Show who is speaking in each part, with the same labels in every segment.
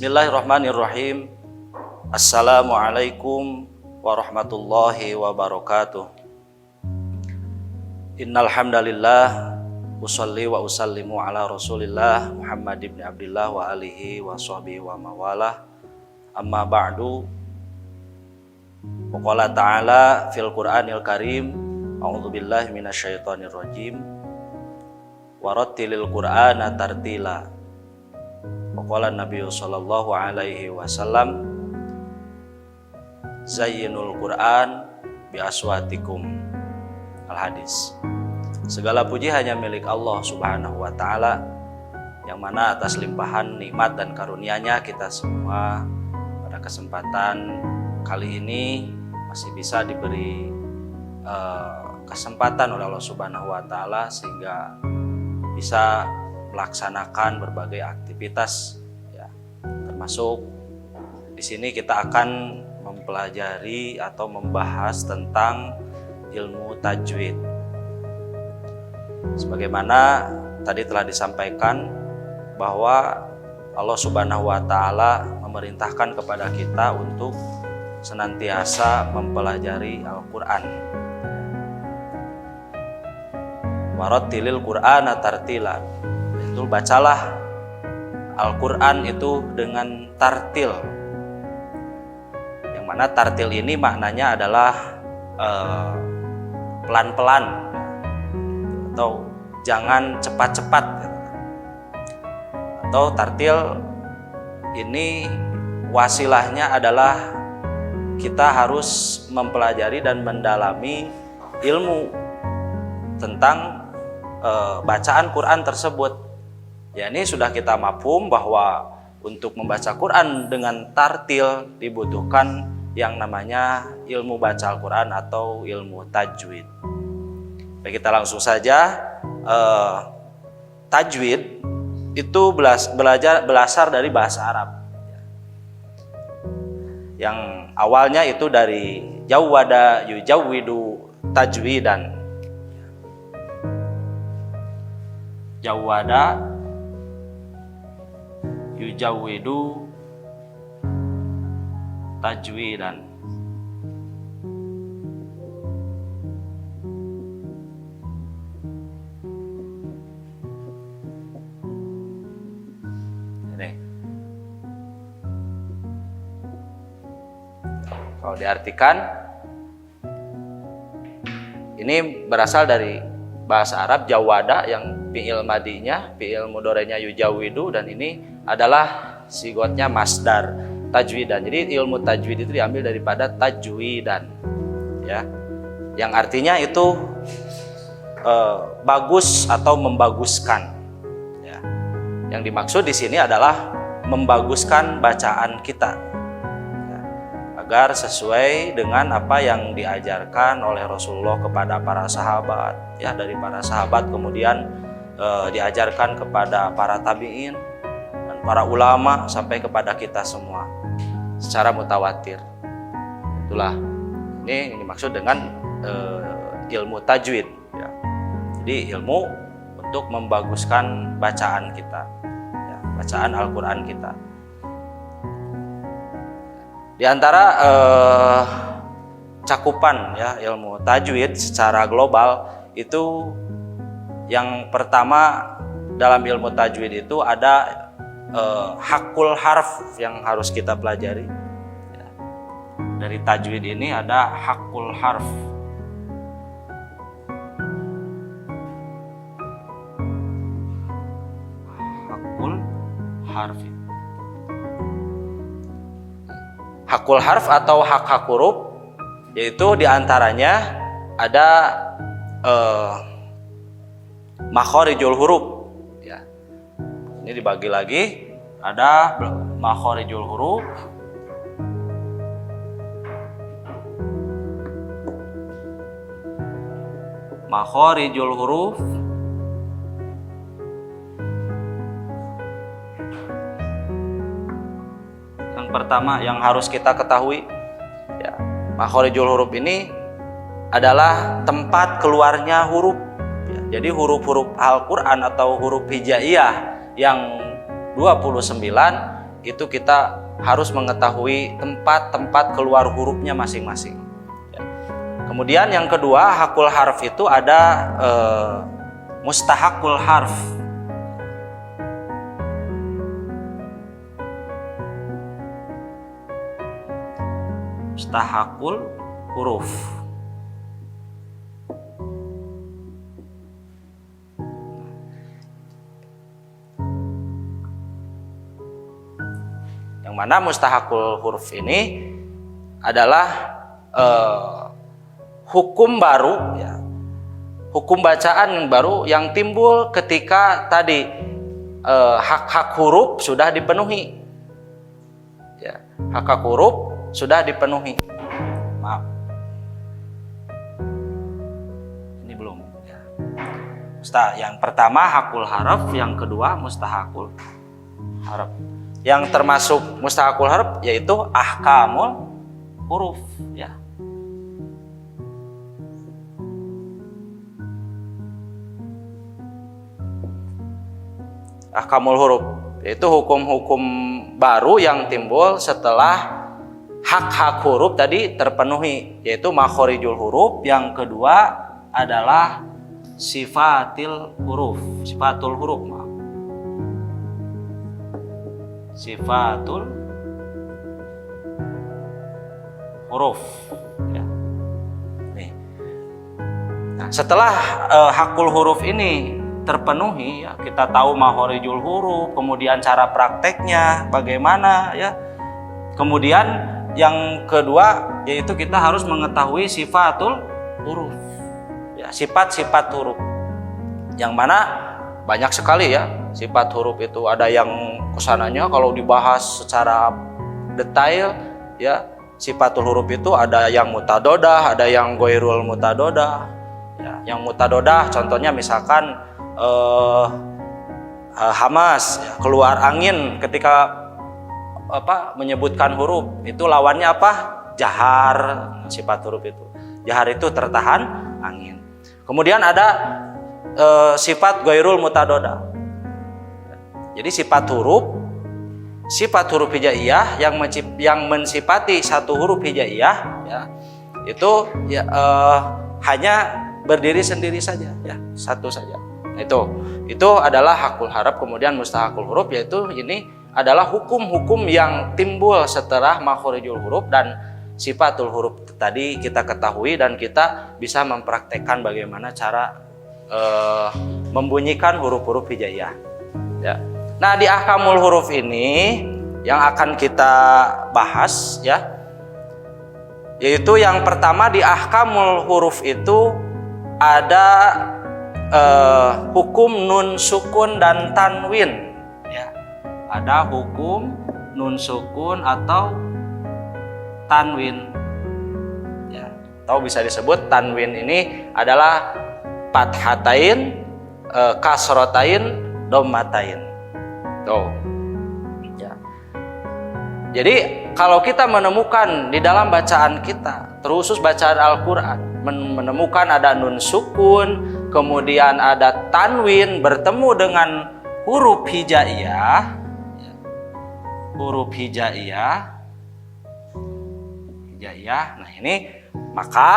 Speaker 1: Bismillahirrahmanirrahim. Assalamualaikum warahmatullahi wabarakatuh. Innal hamdalillah usolli wa usallimu ala Rasulillah Muhammad ibn Abdullah wa alihi wa sahbihi wa mawalah. Amma ba'du. Wa qala ta'ala fil Qur'anil Karim, a'udzubillahi minasyaitonir rajim. Warattilil Qur'ana tartila. Wa qala Nabi sallallahu alaihi wasallam, zayyinul Qur'an bi aswatikum. Al-hadis. Segala puji hanya milik Allah Subhanahu wa taala, yang mana atas limpahan nikmat dan karunia-Nya kita semua pada kesempatan kali ini masih bisa diberi kesempatan oleh Allah Subhanahu wa taala sehingga bisa melaksanakan berbagai aktivitas ya. Termasuk di sini kita akan mempelajari atau membahas tentang ilmu tajwid. Sebagaimana tadi telah disampaikan bahwa Allah Subhanahu wa taala memerintahkan kepada kita untuk senantiasa mempelajari Al-Qur'an. Warattilil Qur'ana tartila. Itu bacalah Al-Qur'an itu dengan tartil. Yang mana tartil ini maknanya adalah pelan-pelan atau jangan cepat-cepat. Atau tartil ini wasilahnya adalah kita harus mempelajari dan mendalami ilmu tentang bacaan Quran tersebut. Ya, ini sudah kita mafhum bahwa untuk membaca Quran dengan tartil dibutuhkan yang namanya ilmu baca Al-Quran atau ilmu tajwid. Baik, kita langsung saja. Tajwid itu berasal dari bahasa Arab, yang awalnya itu dari jawwada yujawwidu tajwidan. Jawwada yujawwidu tajwidan. Ini kalau diartikan, ini berasal dari bahasa Arab jawada, yang fi'il madinya, fi'il mudhari'nya yujawidu, dan ini adalah sigotnya masdar tajwidan. Jadi ilmu tajwid itu diambil daripada tajwidan, ya, yang artinya itu bagus atau membaguskan. Ya. Yang dimaksud di sini adalah membaguskan bacaan kita, ya, agar sesuai dengan apa yang diajarkan oleh Rasulullah kepada para sahabat. Ya, dari para sahabat kemudian diajarkan kepada para tabi'in dan para ulama sampai kepada kita semua secara mutawatir. Itulah ini yang dimaksud dengan ilmu tajwid, ya. Jadi ilmu untuk membaguskan bacaan kita, ya, bacaan Al-Quran kita. Di antara cakupan ya ilmu tajwid secara global itu, yang pertama dalam ilmu tajwid itu ada hakul harf yang harus kita pelajari. Ya. Dari tajwid ini ada hakul harf. Hakul harf. Hakul harf atau hak huruf, yaitu diantaranya ada makhorijul huruf, ya. Ini dibagi lagi, ada makhorijul huruf, makhorijul huruf, yang pertama yang harus kita ketahui, ya, makhorijul huruf ini adalah tempat keluarnya huruf. Jadi huruf-huruf Al-Quran atau huruf hijaiyah yang 29 itu kita harus mengetahui tempat-tempat keluar hurufnya masing-masing. Ya. Kemudian yang kedua, hakul harf itu ada mustahakul harf. Mustahakul huruf. Yang mana mustahakul huruf ini adalah hukum baru, ya, hukum bacaan yang baru yang timbul ketika tadi hak-hak huruf sudah dipenuhi, ya, hak-hak huruf sudah dipenuhi. Maaf, ini belum. Ya. Yang pertama hakul harf, yang kedua mustahakul harf. Yang termasuk mustahakul harf yaitu ahkamul huruf, ya. Ahkamul huruf yaitu hukum-hukum baru yang timbul setelah hak-hak huruf tadi terpenuhi, yaitu makhorijul huruf. Yang kedua adalah sifatul huruf. Sifatul huruf, ya. Nih. Nah, setelah hakul huruf ini terpenuhi, ya, kita tahu makhorijul huruf, kemudian cara prakteknya bagaimana, ya. Kemudian yang kedua yaitu kita harus mengetahui sifatul huruf, ya, sifat-sifat huruf, yang mana banyak sekali, ya, sifat huruf itu. Ada yang kesananya kalau dibahas secara detail, ya, sifatul huruf itu ada yang mutadodah, ada yang goirul mutadodah, ya. Yang mutadodah contohnya misalkan hamas, ya, keluar angin ketika menyebutkan huruf, itu lawannya apa? Jahar. Sifat huruf itu jahar itu tertahan angin. Kemudian ada sifat goirul mutadodah. Jadi sifat huruf hijaiyah yang mensifati satu huruf hijaiyah, ya, itu, ya, hanya berdiri sendiri saja, ya, satu saja. Itu adalah hakul harf. Kemudian mustahakul huruf yaitu ini adalah hukum-hukum yang timbul setelah makhorijul huruf dan sifatul huruf tadi kita ketahui dan kita bisa mempraktekkan bagaimana cara membunyikan huruf-huruf hijaiyah, ya. Nah, di ahkamul huruf ini yang akan kita bahas, ya, yaitu yang pertama di ahkamul huruf itu ada hukum nun sukun dan tanwin, ya. Ada hukum nun sukun atau tanwin, ya. Atau bisa disebut tanwin ini adalah fathatain, kasrotain, dhammatain. Tuh, ya. Jadi kalau kita menemukan di dalam bacaan kita, terusus bacaan Al-Quran, menemukan ada nun sukun, kemudian ada tanwin bertemu dengan huruf hijaiyah, ya. Huruf hijaiyah. Nah ini, maka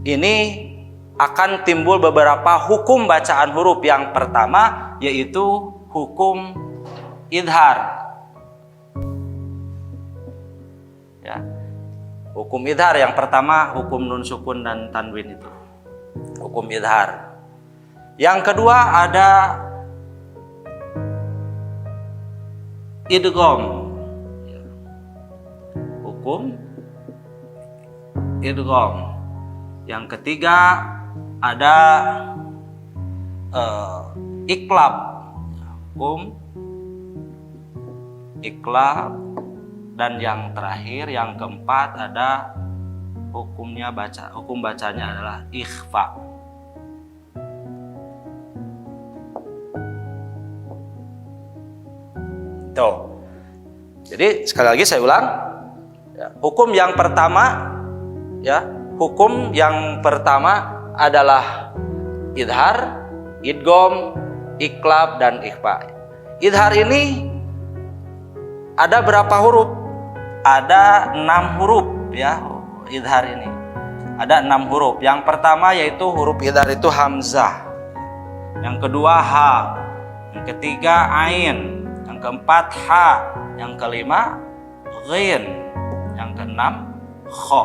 Speaker 1: ini akan timbul beberapa hukum bacaan huruf. Yang pertama yaitu hukum idhar, ya. Hukum idhar yang pertama, hukum nun sukun dan tanwin itu hukum idhar. Yang kedua ada idgham, ya. Hukum idgham. Yang ketiga ada iqlab, hukum iqlab. Dan yang terakhir, yang keempat ada hukum bacanya adalah ikhfa. Tuh. Jadi sekali lagi saya ulang, ya, hukum yang pertama, ya, hukum yang pertama adalah idhar, idgham, iqlab dan ikhfa. Idhar ini ada berapa huruf? Ada 6 huruf ya. Idhar ini ada 6 huruf. Yang pertama yaitu huruf idhar itu hamzah. Yang kedua ha. Yang ketiga ain. Yang keempat ha. Yang kelima ghin. Yang keenam kha.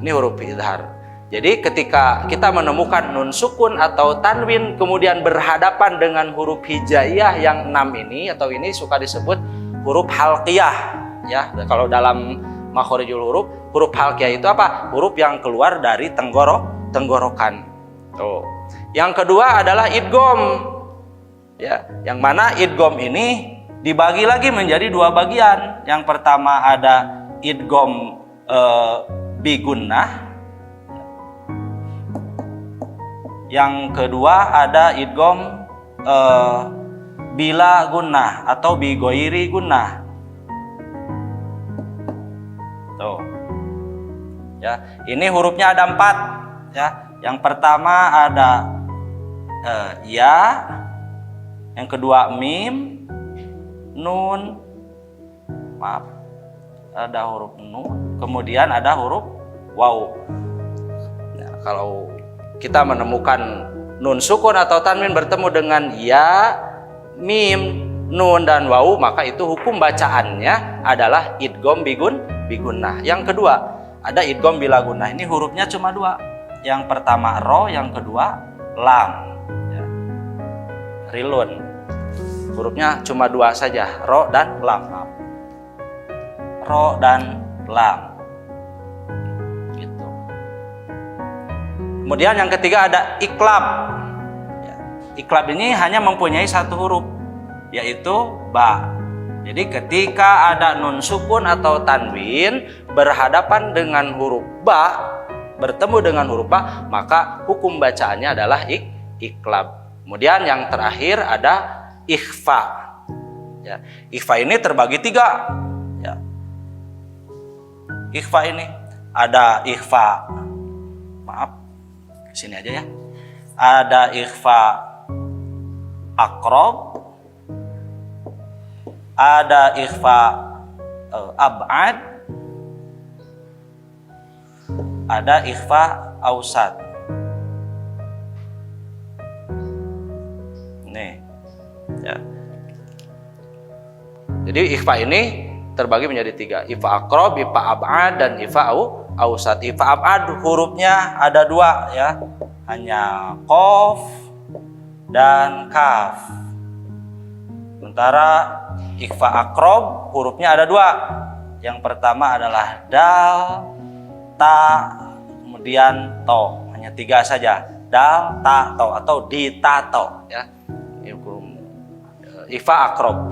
Speaker 1: Ini huruf idhar. Jadi ketika kita menemukan nun sukun atau tanwin kemudian berhadapan dengan huruf hijaiyah yang 6 ini atau ini suka disebut huruf halqiyah ya. Kalau dalam makhorijul huruf halqiyah itu apa? Huruf yang keluar dari tenggorokan. Tuh. Yang kedua adalah idgham. Ya, yang mana idgham ini dibagi lagi menjadi 2 bagian. Yang pertama ada idgham bi gunnah. Yang kedua ada idgham bila gunnah atau bi ghairi gunnah. Tuh. Ya, ini hurufnya ada 4 ya. Yang pertama ada ya, yang kedua mim, nun. Maaf. Ada huruf nun, kemudian ada huruf waw. Ya, kalau kita menemukan nun sukun atau tanwin bertemu dengan ya, mim, nun dan waw, maka itu hukum bacaannya adalah idgham bi gunnah. Yang kedua ada idgham bila gunnah. Ini hurufnya cuma 2. Yang pertama ro, yang kedua lam. Ya. Rilun. Hurufnya cuma 2 saja, ro dan lam. Maaf. Ro dan lam. Kemudian yang ketiga ada iklab. Ya, iklab ini hanya mempunyai 1 huruf, yaitu ba. Jadi ketika ada nun sukun atau tanwin berhadapan dengan huruf ba, bertemu dengan huruf ba, maka hukum bacaannya adalah iklab. Kemudian yang terakhir ada ikhfa. Ya, ikhfa ini terbagi 3. Ya. Ikhfa ini ada ikhfa. Maaf. Sini aja ya. Ada ikhfa aqrab, ada ikhfa ab'ad, ada ikhfa ausat. Nih. Ya. Jadi ikhfa ini terbagi menjadi 3. Ikhfa aqrab, ikhfa ab'ad dan ikhfa ausat. Ikhfa ab'ad hurufnya ada 2 ya. Hanya qaf dan kaf. Sementara ikhfa aqrab hurufnya ada 2. Yang pertama adalah dal, ta, kemudian to. Hanya 3 saja. Dal, ta, to atau ditato ya. Ikhfa aqrab.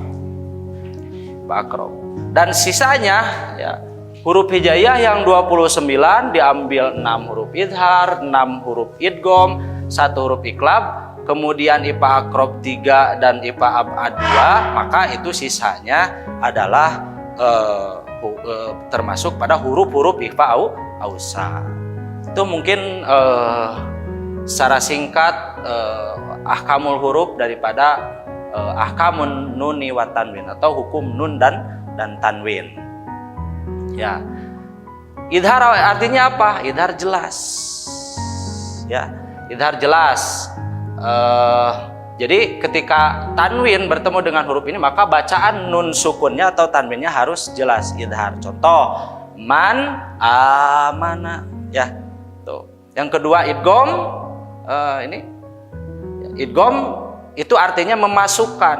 Speaker 1: Ikhfa aqrab. Dan sisanya ya huruf hijaiyah yang 29 diambil 6 huruf idhar, 6 huruf idgham, 1 huruf iklab, kemudian ifa aqrab 3 dan ifa ab'ad 2, maka itu sisanya adalah termasuk pada huruf-huruf ifa ausat. Itu mungkin secara singkat ahkamul huruf daripada ahkamun nuni wa tanwin atau hukum nun dan tanwin. Ya, idhar artinya apa? Idhar jelas. Ya, idhar jelas. Jadi ketika tanwin bertemu dengan huruf ini maka bacaan nun sukunnya atau tanwinnya harus jelas idhar. Contoh man amana. Ya, tuh. Yang kedua idgham. Ini idgham itu artinya memasukkan.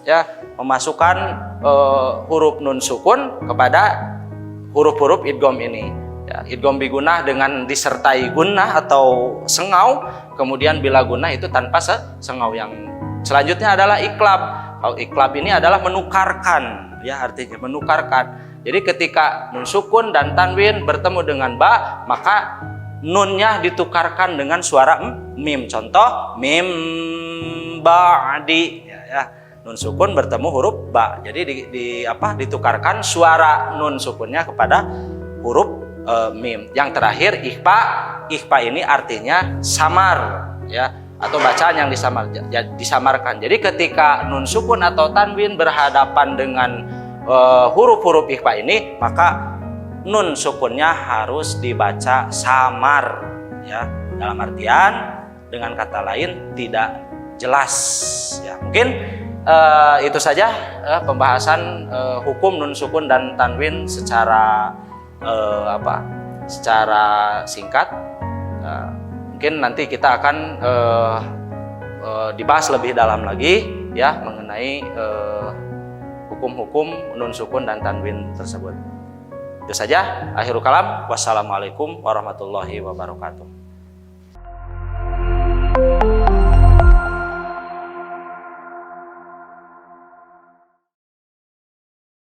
Speaker 1: Ya, memasukkan huruf nun sukun kepada huruf-huruf idgham ini. Ya, idgham bi gunnah dengan disertai gunnah atau sengau, kemudian bila gunnah itu tanpa sengau. Yang selanjutnya adalah iklab. Kalau iklab ini adalah menukarkan, ya artinya menukarkan. Jadi ketika nun sukun dan tanwin bertemu dengan ba, maka nunnya ditukarkan dengan suara mim. Contoh mim ba'di. Ya. Nun sukun bertemu huruf ba, jadi ditukarkan suara nun sukunnya kepada huruf mim. Yang terakhir ikhfa ini artinya samar, ya atau bacaan yang disamarkan. Jadi ketika nun sukun atau tanwin berhadapan dengan huruf-huruf ikhfa ini, maka nun sukunnya harus dibaca samar, ya, dalam artian dengan kata lain tidak jelas, ya. Mungkin itu saja pembahasan hukum nun sukun dan tanwin secara secara singkat. Mungkin nanti kita akan dibahas lebih dalam lagi, ya, mengenai hukum-hukum nun sukun dan tanwin tersebut. Itu saja, akhirul kalam. Wassalamualaikum warahmatullahi wabarakatuh.